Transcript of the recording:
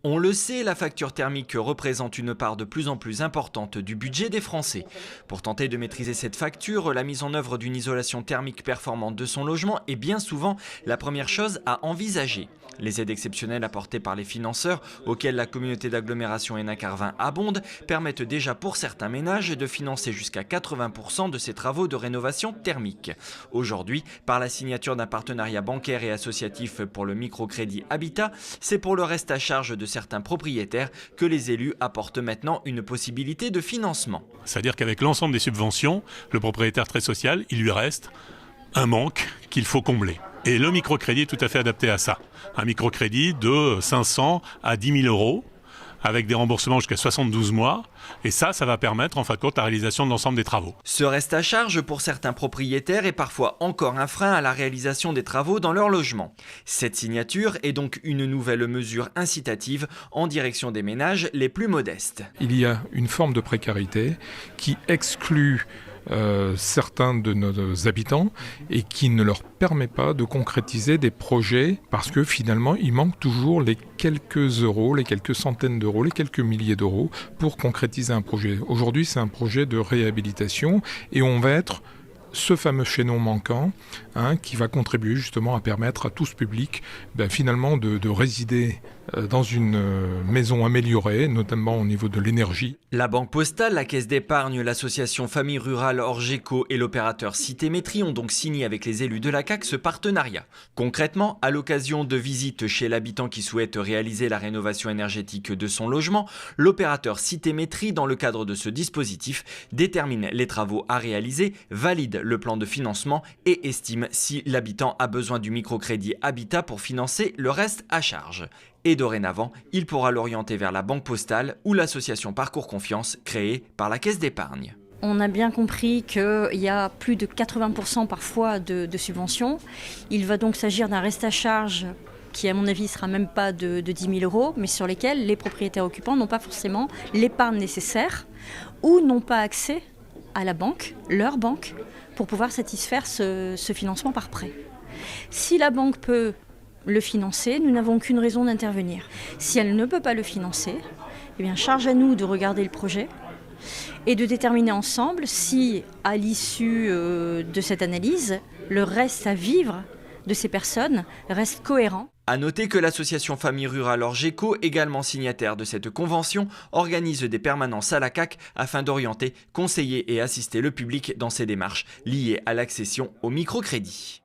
On le sait, la facture thermique représente une part de plus en plus importante du budget des Français. Pour tenter de maîtriser cette facture, la mise en œuvre d'une isolation thermique performante de son logement est bien souvent la première chose à envisager. Les aides exceptionnelles apportées par les financeurs, auxquelles la communauté d'agglomération Hénin-Carvin abonde, permettent déjà pour certains ménages de financer jusqu'à 80% de ces travaux de rénovation thermique. Aujourd'hui, par la signature d'un partenariat bancaire et associatif pour le microcrédit Habitat, c'est pour le reste à charge de certains propriétaires que les élus apportent maintenant une possibilité de financement. C'est-à-dire qu'avec l'ensemble des subventions, le propriétaire très social, il lui reste un manque qu'il faut combler. Et le microcrédit est tout à fait adapté à ça. Un microcrédit de 500 à 10 000 euros, avec des remboursements jusqu'à 72 mois. Et ça va permettre en fin de compte la réalisation de l'ensemble des travaux. Ce reste à charge pour certains propriétaires est parfois encore un frein à la réalisation des travaux dans leur logement. Cette signature est donc une nouvelle mesure incitative en direction des ménages les plus modestes. Il y a une forme de précarité qui exclut certains de nos habitants et qui ne leur permet pas de concrétiser des projets parce que finalement il manque toujours les quelques euros, les quelques centaines d'euros, les quelques milliers d'euros pour concrétiser un projet. Aujourd'hui c'est un projet de réhabilitation et on va être ce fameux chaînon manquant qui va contribuer justement à permettre à tout ce public finalement de résider dans une maison améliorée, notamment au niveau de l'énergie. La Banque Postale, la Caisse d'épargne, l'association Famille Rurale Orgeco et l'opérateur Citémétrie ont donc signé avec les élus de la CAC ce partenariat. Concrètement, à l'occasion de visites chez l'habitant qui souhaite réaliser la rénovation énergétique de son logement, l'opérateur Citémétrie, dans le cadre de ce dispositif, détermine les travaux à réaliser, valide le plan de financement et estime si l'habitant a besoin du microcrédit Habitat pour financer le reste à charge. Et dorénavant, il pourra l'orienter vers la Banque Postale ou l'association Parcours Confiance créée par la Caisse d'épargne. On a bien compris qu'il y a plus de 80% parfois de subventions. Il va donc s'agir d'un reste à charge qui, à mon avis, ne sera même pas de 10 000 euros, mais sur lesquels les propriétaires occupants n'ont pas forcément l'épargne nécessaire ou n'ont pas accès à la banque, leur banque, pour pouvoir satisfaire ce financement par prêt. Si la banque peut le financer, nous n'avons aucune raison d'intervenir. Si elle ne peut pas le financer, eh bien, charge à nous de regarder le projet et de déterminer ensemble si, à l'issue de cette analyse, le reste à vivre de ces personnes reste cohérent. À noter que l'association Famille Rurale Orgeco, également signataire de cette convention, organise des permanences à la CAC afin d'orienter, conseiller et assister le public dans ses démarches liées à l'accession au microcrédit.